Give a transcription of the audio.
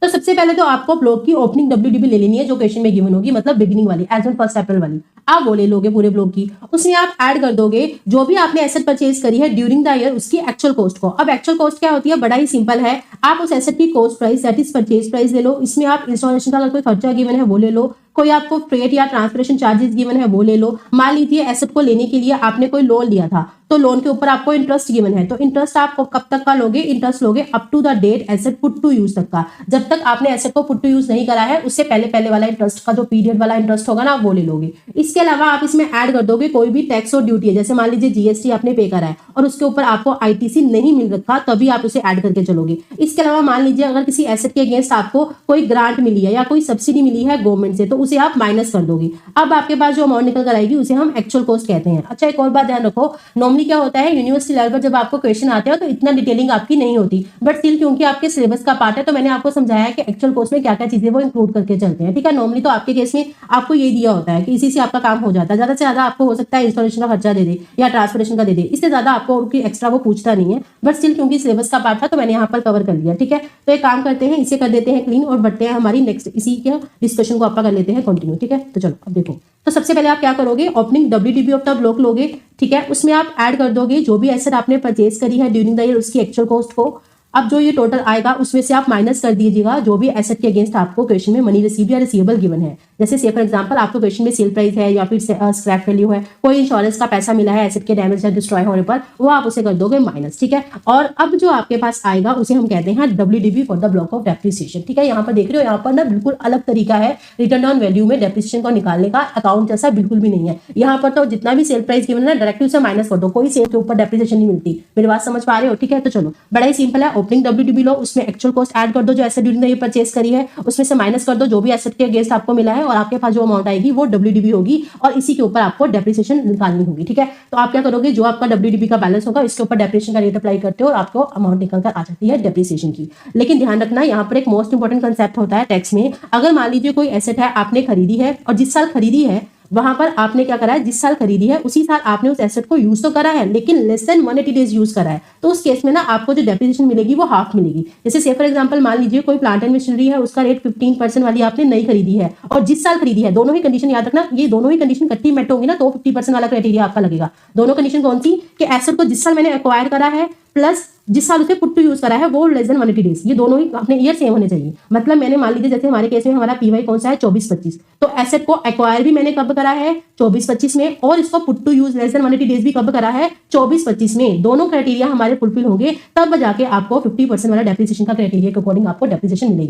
तो सबसे पहले तो आपको ब्लॉक की ओपनिंग WDB ले लेनी है जो क्वेश्चन में गिवन होगी, मतलब बिगिनिंग वाली, एज ऑन 1 अप्रैल वाली। आप वो ले लोगे पूरे ब्लॉक की, उसमें आप ऐड कर दोगे जो भी आपने एसेट परचेज करी है ड्यूरिंग द ईयर उसकी एक्चुअल कॉस्ट को। अब एक्चुअल कॉस्ट क्या होती है, बड़ा ही सिंपल है, आप उस एसेट की cost price that is purchase price ले लो, इसमें आप इंस्टॉलेशन का अगर कोई खर्चा गिवन है वो ले लो, कोई आपको फ्रेट या ट्रांसपोर्टेशन चार्जेस गिवन है वो ले लो। मान लीजिए एसेट को लेने के लिए आपने कोई लोन लिया था, तो लोन के ऊपर आपको इंटरेस्ट गिवन है, तो इंटरेस्ट आप कब तक का लोगे, इंटरेस्ट लोगे up to the date asset put to use तक का। जब तक आपने एसेट को पुट टू यूज नहीं करा है उससे पहले पहले वाला इंटरेस्ट का जो पीरियड वाला इंटरेस्ट होगा ना वो ले लोगे। इसके अलावा आप इसमें ऐड कर दोगे कोई भी टैक्स और ड्यूटी है, जैसे मान लीजिए जीएसटी आपने पे करा है और उसके ऊपर आपको आईटीसी नहीं मिल रखा, तभी आप उसे ऐड करके चलोगे। इसके अलावा मान लीजिए अगर किसी एसेट के अगेंस्ट आपको कोई ग्रांट मिली है या कोई सब्सिडी मिली है गवर्नमेंट से, तो उसे आप माइनस कर दोगे। अब आपके पास जो अमाउंट निकल कर आएगी उसे हम एक्चुअल कॉस्ट कहते हैं। अच्छा, एक और बात ध्यान रखो, नॉर्मली क्या होता है यूनिवर्सिटी लेवल पर जब आपको क्वेश्चन आते हैं तो इतना डिटेलिंग आपकी नहीं होती, बट स्टिल क्योंकि आपके सिलेबस का पार्ट है तो मैंने आपको समझाया कि एक्चुअल कोर्स में क्या क्या चीजें वो इंक्लूड करके चलते हैं। ठीक है, नॉर्मली तो आपके केस में आपको ये दिया होता है कि इसी से आपका काम हो जाता है, ज्यादा से ज्यादा आपको हो सकता है इंस्टॉलेशन का खर्चा दे दे या ट्रांसपोर्टेशन का दे दे, इससे ज्यादा आपको उनकी एक्स्ट्रा वो पूछता नहीं है, बट स्टिल क्योंकि सिलेबस का पार्ट था तो मैंने यहाँ पर कवर कर लिया। ठीक है, तो एक काम करते हैं, इसे कर देते हैं क्लीन और बढ़ते हैं हमारी नेक्स्ट इसी के डिस्कशन को आपका कर लेते हैं कंटिन्यू। ठीक है, तो चलो अब देखो, तो सबसे पहले आप क्या करोगे, opening WDB of the block लोगे। ठीक है, उसमें आप ऐड कर दोगे जो भी एसेट आपने परचेज करी है ड्यूरिंग द ईयर उसकी एक्चुअल कॉस्ट को। अब जो ये टोटल आएगा उसमें से आप माइनस कर दीजिएगा जो भी एसेट के अगेंस्ट आपको क्वेश्चन में मनी रिसीव या रिसीवेबल गिवन है। जैसे से फॉर एग्जांपल आपको क्वेश्चन में सेल प्राइस है या फिर स्क्रैप वैल्यू है, कोई इंश्योरेंस का पैसा मिला है एसेट के डैमेज या डिस्ट्रॉय होने पर, वो आप उसे कर दोगे माइनस। ठीक है, और अब जो आपके पास आएगा उसे हम कहते हैं WDB for the block of depreciation. ठीक है, यहाँ पर देख रहे हो, यहाँ पर ना बिल्कुल अलग तरीका है रिटर्न ऑन वैल्यू में डेप्रिसिएशन को निकालने का, अकाउंट जैसा बिल्कुल भी नहीं है। यहाँ पर तो जितना भी सेल प्राइस गिवन है ना डायरेक्टली उसे माइनस कर दो, कोई सेल के ऊपर डेप्रिसिएशन नहीं मिलती। मेरी बात समझ पा रहे हो? ठीक है, तो चलो बड़ा ही सिंपल है, ओपनिंग WDB लो, उसमें एक्चुअल कॉस्ट ऐड कर दो जो asset during the year purchase करी है, उसमें से माइनस कर दो जो भी एसेट के अगेंस्ट आपको मिला है, और आपके पास जो अमाउंट आएगी वो WDB होगी और इसी के ऊपर आपको डेप्रिसिएशन निकालनी होगी। ठीक है, तो आप क्या करोगे, जो आपका WDB का बैलेंस होगा इसके ऊपर डेप्रिसिएशन का रेट अप्लाई करते हो और आपको अमाउंट निकल कर आ जाती है डेप्रिसिएशन की। लेकिन ध्यान रखना, यहाँ पर एक मोस्ट इंपॉर्टेंट कंसेप्ट होता है टैक्स में। अगर मान लीजिए कोई एसेट है आपने खरीदी है और जिस साल खरीदी है वहां पर आपने क्या करा है, जिस साल खरीदी है उसी साल आपने उस एसेट को यूज तो करा है लेकिन लेस देन 180 डेज यूज करा है, तो उस केस में ना आपको जो डेप्रिसिएशन मिलेगी वो हाफ मिलेगी। जैसे से फॉर एग्जांपल मान लीजिए कोई प्लांट एंड मशीनरी है, उसका रेट 15% वाली आपने नई खरीदी है और जिस साल खरीदी है, दोनों ही कंडीशन याद रखना, ये दोनों ही कंडीशन इकट्ठी मेट होंगी ना तो 50% वाला क्राइटेरिया आपका लगेगा। दोनों कंडीशन कौन सी, कि एसेट को जिस साल मैंने एक्वायर करा है प्लस जिस साल उसे पुट टू यूज करा है वो लेस देन 180 डेज, ये दोनों ही अपने ईयर सेम होने चाहिए। मतलब मैंने मान लीजिए जैसे हमारे केस में हमारा पीवाई कौन सा है 24-25, तो एसेट को एक्वायर भी मैंने कब करा है 24-25 में, और इसको put to use less than 180 days भी कब करा है 24-25 में। दोनों क्राइटेरिया हमारे फुलफिल होंगे तब जाके आपको 50% वाला डेप्रिसिएशन का क्राइटेरिया के अकॉर्डिंग आपको डेप्रिसिएशन मिलेगी।